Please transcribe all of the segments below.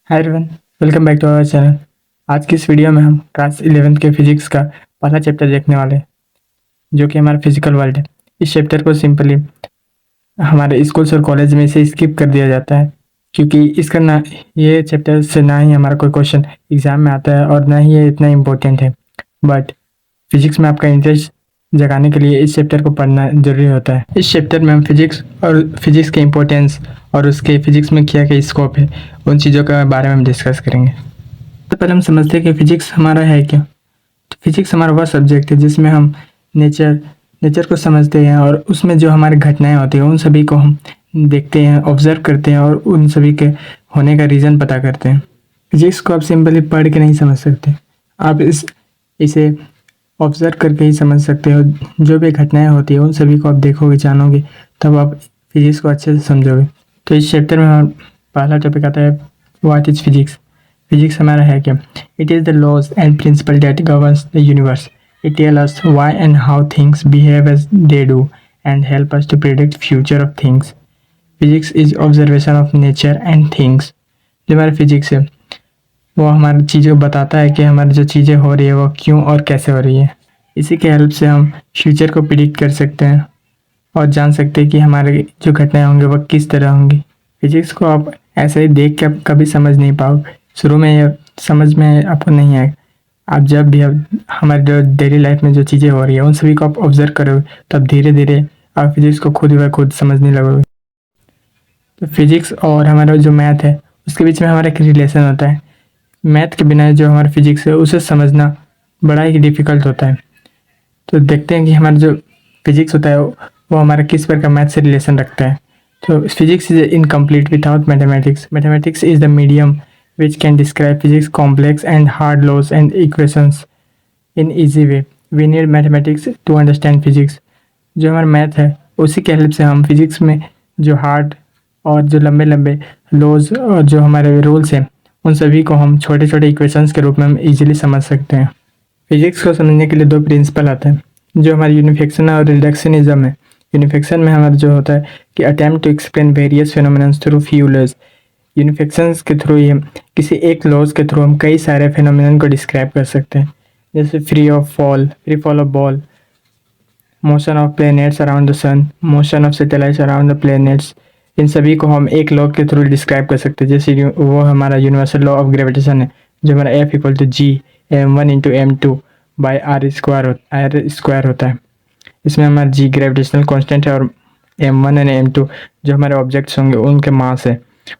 Hi everyone, welcome back to our channel. आज की इस वीडियो में हम क्लास 11th के फिजिक्स का पहला चैप्टर देखने वाले हैं, जो कि हमारा फिजिकल वर्ल्ड है। इस चैप्टर को सिंपली हमारे स्कूल्स और कॉलेज में से स्किप कर दिया जाता है, क्योंकि इसका ना ये चैप्टर से ना ही हमारा कोई क्वेश्चन एग्जाम में आता है और ना ही ये इतना इम्पोर्टेंट है। बट फिजिक्स में आपका इंटरेस्ट जगाने के लिए इस चैप्टर को पढ़ना जरूरी होता है। इस चैप्टर में हम फिजिक्स के इम्पोर्टेंस और उसके फिजिक्स में क्या क्या स्कोप है, उन चीज़ों के बारे में हम डिस्कस करेंगे। तो पहले हम समझते हैं कि फिजिक्स हमारा है क्या। तो फिजिक्स हमारा वह सब्जेक्ट है जिसमें हम नेचर को समझते हैं और उसमें जो हमारी घटनाएं होती हैं उन सभी को हम देखते हैं, ऑब्जर्व करते हैं और उन सभी के होने का रीज़न पता करते हैं। फिजिक्स को आप सिंपली पढ़ के नहीं समझ सकते, आप इसे ऑब्जर्व करके ही समझ सकते हो। जो भी घटनाएं होती है उन सभी को आप देखोगे, जानोगे, तब आप फिजिक्स को अच्छे से समझोगे। तो इस चैप्टर में हम पहला टॉपिक आता है, व्हाट इज फिजिक्स। फिजिक्स हमारा है क्या? It is the laws and principle that governs the universe. It tell us why and how things behave as they do and help us to predict future of things. Physics is observation of nature and things. जो हमारा physics है वो हमारी चीज़ों को बताता है कि हमारी जो चीज़ें हो रही है वो क्यों और कैसे हो रही है। इसी के हेल्प से हम फ्यूचर को प्रिडिक्ट कर सकते हैं और जान सकते हैं कि हमारे जो घटनाएं होंगी वो किस तरह होंगी। फिजिक्स को आप ऐसे ही देख के आप कभी समझ नहीं पाओगे। शुरू में ये समझ में आपको नहीं आएगा। आप जब भी हमारे जो डेली लाइफ में जो चीज़ें हो रही है उन सभी को आप ऑब्जर्व करोगे, तब धीरे धीरे आप फिजिक्स को खुद ब खुद समझने लगोगे। तो फिजिक्स और हमारा जो मैथ है उसके बीच में हमारा एक रिलेशन होता है। मैथ के बिना जो हमारा फिजिक्स है उसे समझना बड़ा ही डिफ़िकल्ट होता है। तो देखते हैं कि हमारा जो फिजिक्स होता है वो हमारा किस प्रकार मैथ से रिलेशन रखता है। तो physics is incomplete without mathematics. Mathematics is the medium which can describe physics complex and hard laws and equations in easy way. We need mathematics to understand physics. जो हमारा मैथ है उसी के help से हम फिजिक्स में जो hard और जो लंबे लंबे लॉज और जो हमारे रूल्स हैं उन सभी को हम छोटे छोटे इक्वेशंस के रूप में हम इजीली समझ सकते हैं। फिजिक्स को समझने के लिए दो प्रिंसिपल आते हैं, जो हमारी यूनिफिकेशन और रिडक्शनिज्म है। यूनिफिकेशन में हमारा जो होता है कि attempt to explain various phenomena through few laws. Unification के थ्रू ही हम किसी एक लॉज के थ्रू हम कई सारे फिनोमिना को डिस्क्राइब कर सकते हैं, जैसे free fall of ball, motion of planets around the sun, motion of satellites around the planets. इन सभी को हम एक लॉ के थ्रू डिस्क्राइब कर सकते हैं। जैसे वो हमारा यूनिवर्सल लॉ ऑफ ग्रेविटेशन है, जो हमारा F equal to G m1 into m2 by r square होता है। इसमें हमारा जी ग्रेविटेशनल कांस्टेंट है और m1 एंड m2 जो हमारे ऑब्जेक्ट्स होंगे उनके मास है,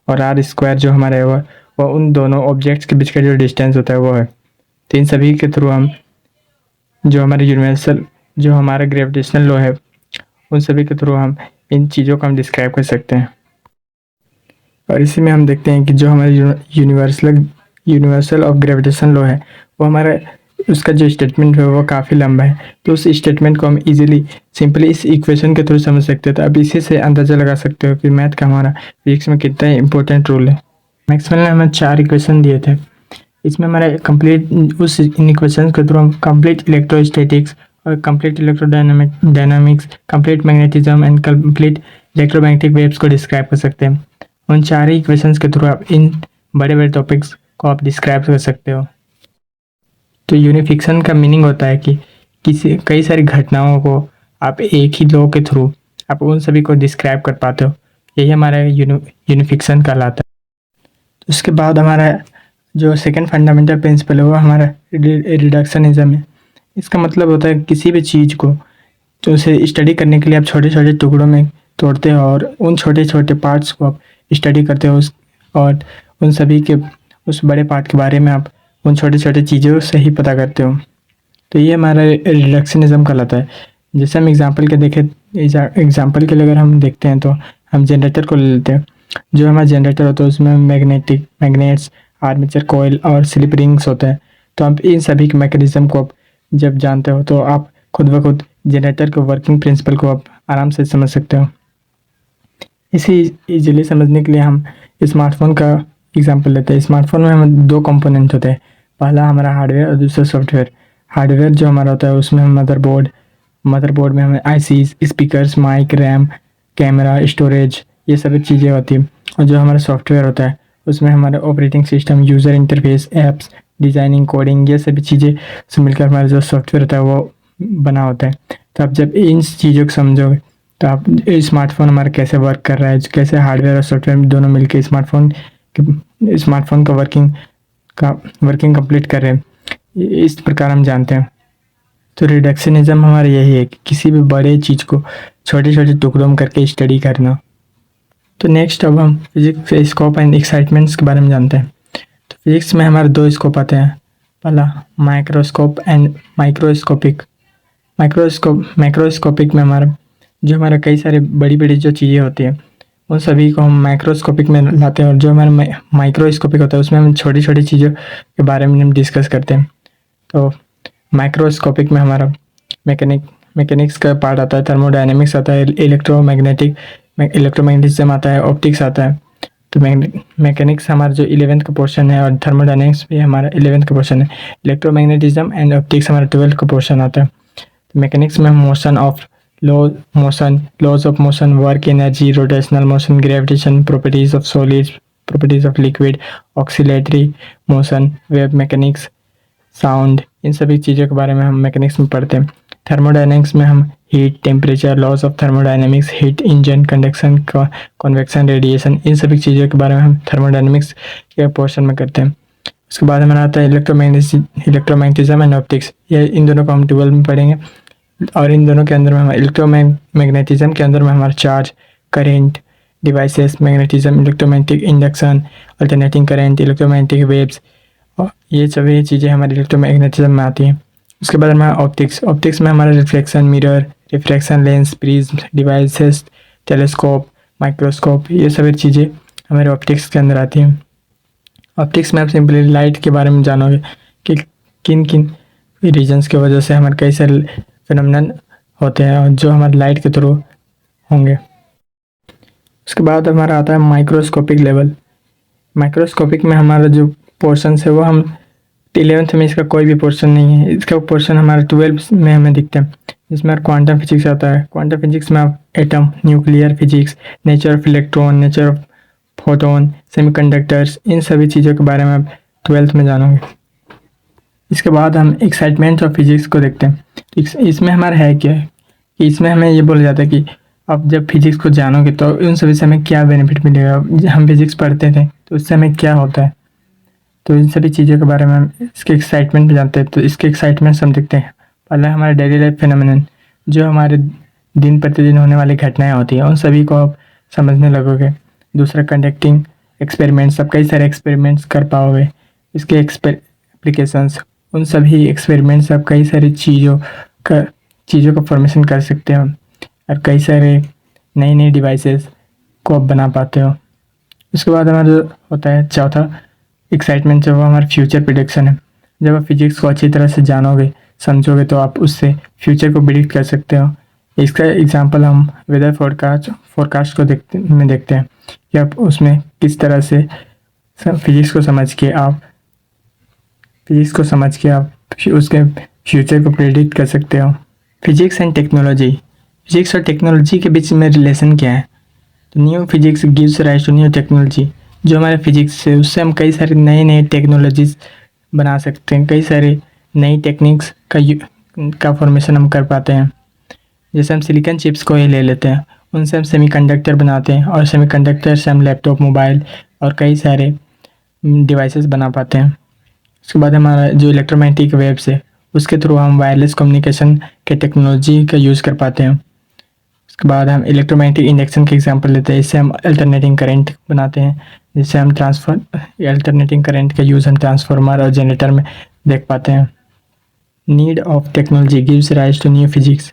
और आर स्क्वायर जो हमारा है वो उन दोनों ऑब्जेक्ट्स के बीच का जो डिस्टेंस होता है वो है। तो इन सभी के थ्रू हम जो हमारे यूनिवर्सल जो हमारा ग्रेविटेशनल लॉ है उन सभी के थ्रू हम इन चीज़ों को हम डिस्क्राइब कर सकते हैं। और इसी में हम देखते हैं कि जो हमारे यूनिवर्सल ऑफ ग्रेविटेशन लॉ है वो हमारा उसका जो स्टेटमेंट है वो काफ़ी लंबा है। तो उस स्टेटमेंट को हम इजीली सिंपली इस इक्वेशन के थ्रू समझ सकते हैं। तो अब इसी से अंदाज़ा लगा सकते हो कि मैथ का हमारा फिजिक्स में कितना इंपॉर्टेंट रोल है। मैक्सवेल ने हमें 4 इक्वेशन दिए थे। इसमें हमारा कंप्लीट इन इक्वेशन के थ्रू हम कंप्लीट इलेक्ट्रोस्टैटिक्स और complete electrodynamics, complete magnetism and complete electromagnetic waves को डिस्क्राइब कर सकते हैं। उन 4 इक्वेशंस के थ्रू आप इन बड़े बड़े टॉपिक्स को आप डिस्क्राइब कर सकते हो। तो यूनिफिकेशन का मीनिंग होता है कि कई सारी घटनाओं को आप एक ही लॉ के थ्रू आप उन सभी को डिस्क्राइब कर पाते हो। यही हमारा यूनिफिकेशन कहलाता है। तो उसके बाद हमारा जो सेकंड फंडामेंटल प्रिंसिपल है वो हमारा रिडक्शनिज्म है। इसका मतलब होता है किसी भी चीज़ को तो उसे स्टडी करने के लिए आप छोटे छोटे टुकड़ों में तोड़ते हो और उन छोटे छोटे पार्ट्स को आप स्टडी करते हो और उन सभी के उस बड़े पार्ट के बारे में आप उन छोटे छोटे चीज़ों से ही पता करते हो। तो ये हमारा रिडक्शनिज्म कहलाता है। जैसे हम एग्जांपल के एग्जांपल के लिए अगर हम देखते हैं तो हम जनरेटर को ले लेते हैं। जो हमारा जनरेटर होता है उसमें मैग्नेट्स, आर्मेचर कॉइल और स्लिप रिंग्स होते हैं। तो आप इन सभी के मैकेनिज्म को आप जब जानते हो तो आप खुद ब खुद जनरेटर के वर्किंग प्रिंसिपल को आप आराम से समझ सकते हो। इसी इजीली समझने के लिए हम स्मार्टफोन का एग्जांपल लेते हैं। स्मार्टफोन में हम 2 कंपोनेंट होते हैं, पहला हमारा हार्डवेयर और दूसरा सॉफ्टवेयर। हार्डवेयर जो हमारा होता है उसमें हम मदरबोर्ड में हमें ICs, speakers, mic, RAM, camera, storage, ये सभी चीज़ें होती हैं। और जो हमारा सॉफ्टवेयर होता है उसमें हमारे operating system, user interface, apps, designing, coding, ये सभी चीज़ें से मिलकर हमारा जो सॉफ्टवेयर होता है वो बना होता है। तो आप जब इन कंसेप्ट को समझोगे तो आप स्मार्टफ़ोन हमारा कैसे वर्क कर रहा है, कैसे हार्डवेयर और सॉफ्टवेयर दोनों मिलकर स्मार्टफ़ोन का वर्किंग कंप्लीट कर रहे हैं, इस प्रकार हम जानते हैं। तो रिडक्शनिज्म हमारा यही है कि किसी भी बड़े चीज़ को छोटे छोटे टुकड़ों में करके स्टडी करना। तो नेक्स्ट अब हम फिजिक्स के स्कोप एंड एक्साइटमेंट्स के बारे में जानते हैं। तो फिजिक्स में हमारे दो स्कोप आते हैं। पहला माइक्रोस्कोप एंड माइक्रोस्कोपिक। माइक्रोस्कोपिक में हमारा कई सारे बड़ी बड़ी जो चीज़ें होती हैं उन सभी को हम माइक्रोस्कोपिक में लाते हैं, और जो हमारा माइक्रोस्कोपिक होता है उसमें हम छोटी छोटी चीज़ों के बारे में हम डिस्कस करते हैं। तो माइक्रोस्कोपिक में हमारा मैकेनिक्स का पार्ट आता है, थर्मोडायनेमिक्स आता है, इलेक्ट्रोमैग्नेटिज्म आता है, ऑप्टिक्स आता है। तो मैकेनिक्स हमारा जो 11th का पोर्शन है और थर्मोडायनेमिक्स भी हमारा 11th का पोर्शन है। इलेक्ट्रोमैग्नेटिज्म एंड ऑप्टिक्स हमारा 12th का पोर्शन आता है। तो मैकेनिक्स में हम laws of motion, work energy, rotational motion, gravitation, properties of solids, properties of liquid, oscillatory motion, wave mechanics, sound, इन सभी चीज़ों के बारे में हम मैकेनिक्स में पढ़ते हैं। थर्मोडायनेमिक्स में हम heat, temperature, laws of thermodynamics, heat engine, conduction, convection, radiation, इन सभी चीज़ों के बारे में हम थर्मोडायनेमिक्स के पोर्शन में करते हैं। उसके बाद हमारा आता है इलेक्ट्रोमैग्नेटिज्म एंड ऑप्टिक्स। ये इन दोनों को हम 12 में पढ़ेंगे, और इन दोनों के अंदर में इलेक्ट्रोमैग्नेटिज्म के अंदर में हमारा charge, current, devices, magnetism, electromagnetic induction, alternating current, electromagnetic waves, और ये सभी चीज़ें हमारी इलेक्ट्रोमैग्नेटिज्म में आती हैं। उसके बाद हमारा ऑप्टिक्स में हमारा reflection mirror, refraction lens, prism, devices, telescope, microscope, ये सभी चीज़ें हमारे ऑप्टिक्स के अंदर आती हैं। ऑप्टिक्स में आप सिंपली लाइट के बारे में जानोगे कि किन किन रीजन्स की वजह से हमारे कई सारे फिनोमिनन होते हैं और जो हमारे लाइट के थ्रू होंगे। उसके बाद हमारा आता है माइक्रोस्कोपिक लेवल। माइक्रोस्कोपिक में हमारा जो पोर्शन है वो हम 11th में इसका कोई भी पोर्शन नहीं है, इसका पोर्शन हमारा 12th में हमें दिखता है, जिसमें क्वांटम फिजिक्स आता है। क्वांटम फिजिक्स में आप atom, nuclear physics, nature of electron, nature of photon, semiconductors, इन सभी चीज़ों के बारे में आप 12th में जानोगे। इसके बाद हम एक्साइटमेंट ऑफ फिजिक्स को देखते हैं। इसमें हमारा है क्या कि इसमें हमें ये बोला जाता है कि आप जब फिजिक्स को जानोगे तो उन सभी से हमें क्या बेनिफिट मिलेगा। हम फिजिक्स पढ़ते थे तो उससे हमें क्या होता है, तो इन सभी चीज़ों के बारे में हम इसके एक्साइटमेंट में जानते हैं। तो इसके एक्साइटमेंट हम देखते हैं। पहला हमारे डेली लाइफ फिनोमिनन, जो हमारे दिन प्रतिदिन होने वाली घटनाएं होती हैं उन सभी को आप समझने लगोगे। दूसरा कंडक्टिंग एक्सपेरिमेंट्स, आप कई सारे एक्सपेरिमेंट्स कर पाओगे। इसके एप्लीकेशंस, उन सभी एक्सपेरिमेंट्स आप कई सारी चीज़ों का फॉर्मेशन कर सकते हो और कई सारे नई नई डिवाइसेस को आप बना पाते हो। उसके बाद हमारा जो होता है चौथा एक्साइटमेंट, जो हमारा फ्यूचर प्रिडिक्शन है। जब आप फिजिक्स को अच्छी तरह से जानोगे, समझोगे, तो आप उससे फ्यूचर को प्रिडिक्ट कर सकते हो। इसका एग्जांपल हम वेदर फोरकास्ट को देखते हैं कि आप उसमें किस तरह से फिजिक्स को समझ के आप उसके फ्यूचर को प्रेडिक्ट कर सकते हो। फिजिक्स एंड टेक्नोलॉजी, फिजिक्स और टेक्नोलॉजी के बीच में रिलेशन क्या है? तो new physics gives rise to new technology. जो हमारे फिजिक्स है उससे हम कई सारे नए नए टेक्नोलॉजीज बना सकते हैं, कई सारे नई टेक्निक्स का फॉर्मेशन हम कर पाते हैं। जैसे हम सिलिकॉन चिप्स को ही ले लेते हैं, उनसे हम सेमीकंडक्टर बनाते हैं और सेमीकंडक्टर से हम लैपटॉप, मोबाइल और कई सारे डिवाइसेस बना पाते हैं। उसके बाद हमारा जो इलेक्ट्रोमैग्नेटिक वेव्स है उसके थ्रू हम वायरलेस कम्युनिकेशन के टेक्नोलॉजी का यूज़ कर पाते हैं। उसके बाद हम इलेक्ट्रोमैग्नेटिक इंडक्शन के एग्जांपल लेते हैं। इससे हम अल्टरनेटिंग करंट बनाते हैं, जिससे हम अल्टरनेटिंग करंट का यूज़ हम ट्रांसफार्मर और जनरेटर में देख पाते हैं। Need of technology gives rise to new physics.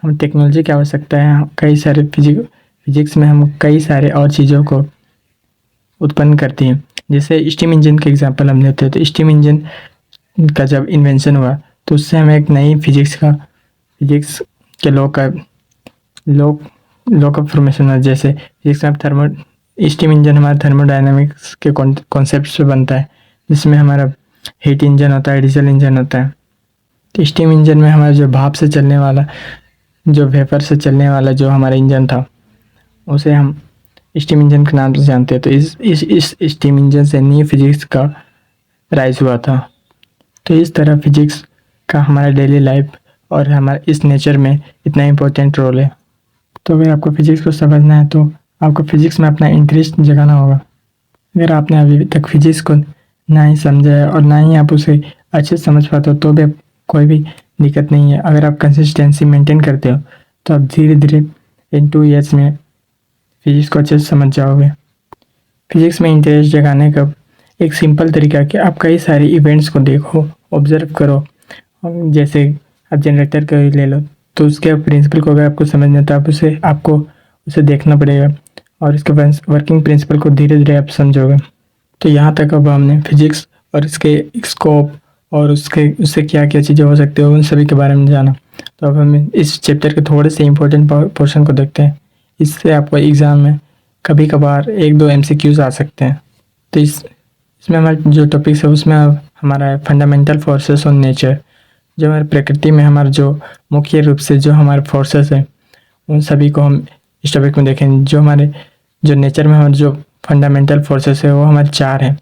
हम टेक्नोलॉजी की आवश्यकता है, कई सारे फिजिक्स में हम कई सारे और चीज़ों को उत्पन्न करती हैं। जैसे स्टीम इंजन के एग्जांपल हम लेते हैं, तो स्टीम इंजन का जब इन्वेंशन हुआ तो उससे हमें एक नई फिजिक्स के लॉ का फॉर्मेशन हुआ। जैसे फिजिक्स में स्टीम इंजन हमारा थर्मोडायनेमिक्स के कॉन्सेप्ट से बनता है, जिसमें हमारा हीट इंजन होता है, डीजल इंजन होता है। तो स्टीम इंजन में हमारा जो भाप से चलने वाला, जो वेपर से चलने वाला जो हमारा इंजन था, उसे हम स्टीम इंजन के नाम से जानते हैं। तो इस स्टीम इंजन से न्यू फिजिक्स का राइज हुआ था। तो इस तरह फिजिक्स का हमारा डेली लाइफ और हमारे इस नेचर में इतना इम्पोर्टेंट रोल है। तो अगर आपको फिजिक्स को समझना है तो आपको फिजिक्स में अपना इंटरेस्ट जगाना होगा। अगर आपने अभी तक फिजिक्स को ना ही समझा है और ना ही आप उसे अच्छे से समझ पाते हो तो भी कोई भी दिक्कत नहीं है। अगर आप कंसिस्टेंसी मेंटेन करते हो तो आप धीरे धीरे इन 2 ईयर्स में फिजिक्स को अच्छे से समझ जाओगे। फिजिक्स में इंटरेस्ट जगाने का एक सिंपल तरीका है कि आप कई सारे इवेंट्स को देखो, ऑब्जर्व करो। जैसे आप जनरेटर का ही ले लो, तो उसके प्रिंसिपल को अगर आपको समझना है तो आपको उसे देखना पड़ेगा और इसके वर्किंग प्रिंसिपल को धीरे धीरे आप समझोगे। तो यहाँ तक अब हमने फिजिक्स और इसके स्कोप और उससे क्या क्या चीज़ें हो सकती है उन सभी के बारे में जाना। तो अब हम इस चैप्टर के थोड़े से इम्पोर्टेंट पोर्शन को देखते हैं। इससे आपको एग्ज़ाम में कभी कभार 1-2 MCQs आ सकते हैं। तो इसमें हमारे जो टॉपिक्स है उसमें हमारा है फंडामेंटल फोर्सेस ऑन नेचर। जो हमारे प्रकृति में हमारे जो मुख्य रूप से जो हमारे फोर्सेस हैं उन सभी को हम इस टॉपिक में देखेंगे। जो नेचर में हमारे जो फंडामेंटल फोर्सेस है वो हमारे 4 हैं,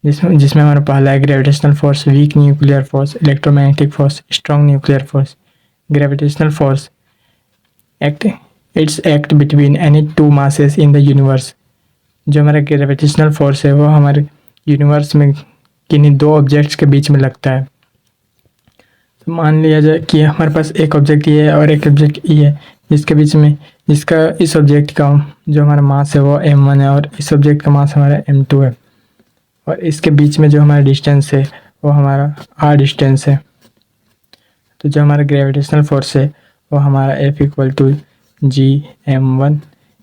जिसमें हमारा पहला है gravitational force, weak nuclear force, electromagnetic force, strong nuclear force. Gravitational force act between any 2 masses in the universe. जो हमारा ग्रेविटेशनल फोर्स है वो हमारे यूनिवर्स में किन्हीं 2 ऑब्जेक्ट्स के बीच में लगता है। तो मान लिया जाए कि हमारे पास एक ऑब्जेक्ट ये है और एक ऑब्जेक्ट ये है, जिसका इस ऑब्जेक्ट का जो हमारा मास है वो m1 है और इस ऑब्जेक्ट का मास हमारा m2 है और इसके बीच में जो हमारा डिस्टेंस है वो हमारा r डिस्टेंस है। तो जो हमारा ग्रेविटेशनल फोर्स है वो हमारा F = G m1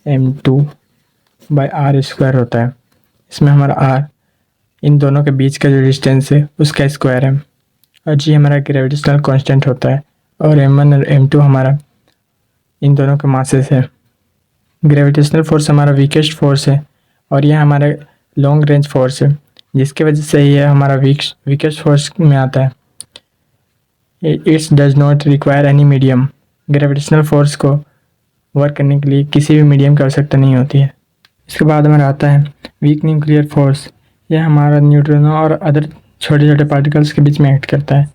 m2 by r² होता है। इसमें हमारा r इन दोनों के बीच का जो डिस्टेंस है उसका स्क्वायर है और g हमारा ग्रेविटेशनल कांस्टेंट होता है और m1 और m2 हमारा इन दोनों के मासेस है। ग्रेविटेशनल फोर्स हमारा वीकेस्ट फोर्स है और यह हमारा लॉन्ग रेंज फोर्स है, जिसके वजह से यह हमारा वीकेस्ट फोर्स में आता है। It's does not require any medium. Gravitational force को वर्क करने के लिए किसी भी मीडियम की आवश्यकता नहीं होती है। इसके बाद हमारा आता है वीक न्यूक्लियर फोर्स। यह हमारा न्यूट्रॉनों और अदर छोटे छोटे पार्टिकल्स के बीच में एक्ट करता है।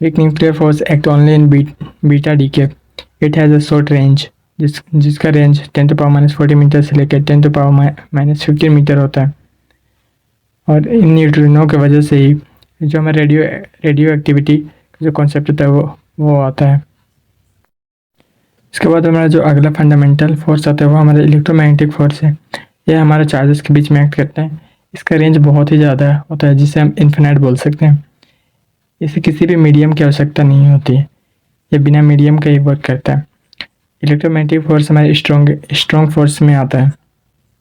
Weak nuclear force act only in beta decay. It has a short range, जिसका रेंज 10⁻⁻40 मीटर से लेकर 10⁻⁻15 मीटर होता है। और इन न्यूट्रिनो की वजह से ही जो हमारे रेडियो एक्टिविटी का जो कॉन्सेप्ट होता है वो आता है। इसके बाद हमारा जो अगला फंडामेंटल फोर्स आता है वो हमारा इलेक्ट्रोमैग्नेटिक फोर्स है। यह हमारे चार्जेस के बीच में एक्ट करता है। इसका रेंज बहुत ही ज़्यादा होता है, जिसे हम इन्फिनाइट बोल सकते हैं। इसे किसी भी मीडियम की आवश्यकता नहीं होती है, यह बिना मीडियम का ही वर्क करता है। इलेक्ट्रोमैग्नेटिक फोर्स हमारे स्ट्रॉन्ग फोर्स में आता है।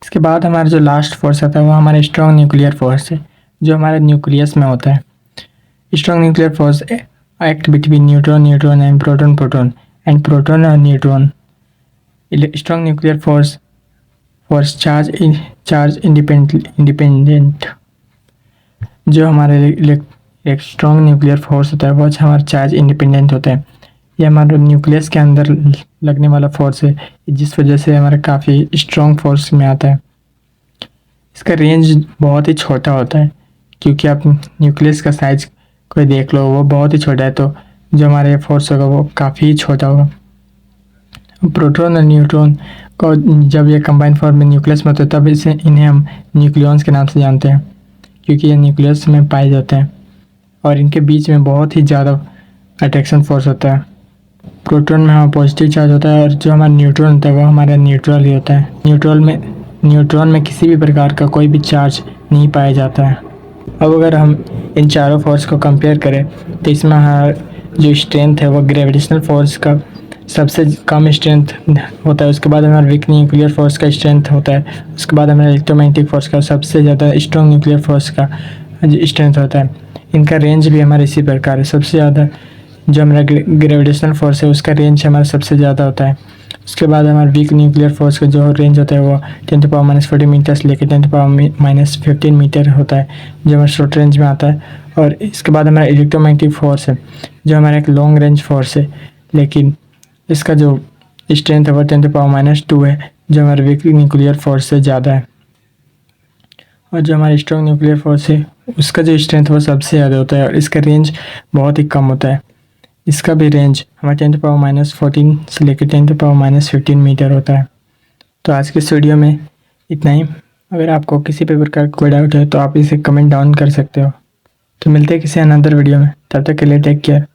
इसके बाद हमारा जो लास्ट फोर्स आता है वो हमारा स्ट्रॉन्ग न्यूक्लियर फोर्स है, जो हमारे न्यूक्लियस में होता है। Strong nuclear force act between neutron and proton and proton और neutron. Strong nuclear force charge independent. जो हमारे स्ट्रॉन्ग न्यूक्लियर फोर्स होता है वो हमारा चार्ज इंडिपेंडेंट होता है। ये हमारे न्यूक्लियस के अंदर लगने वाला फोर्स है, जिस वजह से हमारा काफ़ी स्ट्रॉन्ग फोर्स में आता है। इसका रेंज बहुत ही छोटा होता है, क्योंकि आप न्यूक्लियस का साइज कोई देख लो वो बहुत ही छोटा है, तो जो हमारे फोर्स होगा वो काफ़ी छोटा होगा। प्रोटॉन और न्यूट्रॉन को जब ये कंबाइंड फॉर्म में न्यूक्लियस में होते हैं तब इन्हें हम न्यूक्लियॉन्स के नाम से जानते हैं, क्योंकि ये न्यूक्लियस में पाए जाते हैं और इनके बीच में बहुत ही ज़्यादा अट्रैक्शन फोर्स होता है। प्रोटॉन में हमारा पॉजिटिव चार्ज होता है और जो हमारा न्यूट्रॉन होता है वो हमारा न्यूट्रल ही होता है। न्यूट्रॉन में किसी भी प्रकार का कोई भी चार्ज नहीं पाया जाता है। अब अगर हम इन चारों फोर्स को कंपेयर करें तो इसमें हमारा जो स्ट्रेंथ है वो ग्रेविटेशनल फोर्स का सबसे कम स्ट्रेंथ होता है। उसके बाद हमारा वीक न्यूक्लियर फोर्स का स्ट्रेंथ होता है। उसके बाद हमारा इलेक्ट्रोमैग्नेटिक फोर्स का सबसे ज़्यादा स्ट्रॉन्ग न्यूक्लियर फोर्स का स्ट्रेंथ होता है। इनका रेंज भी हमारे इसी प्रकार है। सबसे ज़्यादा जो हमारा ग्रेविटेशनल फोर्स है उसका रेंज हमारा सबसे ज़्यादा होता है। उसके बाद हमारा वीक न्यूक्लियर फोर्स का जो रेंज होता है वो 10⁻⁻40 मीटर से लेकर 10⁻⁻15 मीटर होता है, जो हमारा शॉर्ट रेंज में आता है। और इसके बाद हमारा इलेक्ट्रोमैग्नेटिक फोर्स है, जो हमारा एक लॉन्ग रेंज फोर्स है, लेकिन इसका जो स्ट्रेंथ है वो 10⁻⁻2 है, जो हमारे वीक न्यूक्लियर फोर्स से ज़्यादा है। और जो हमारी स्ट्रॉन्ग न्यूक्लियर फोर्स है उसका जो स्ट्रेंथ वो सबसे ज़्यादा होता है और इसका रेंज बहुत ही कम होता है। इसका भी रेंज हमारे 10⁻14 से लेकर 10⁻15 मीटर होता है। तो आज के इस वीडियो में इतना ही। अगर आपको किसी भी प्रकार का कोई डाउट है तो आप इसे कमेंट डाउन कर सकते हो। तो मिलते हैं किसी अनदर वीडियो में, तब तक के लिए टेक केयर।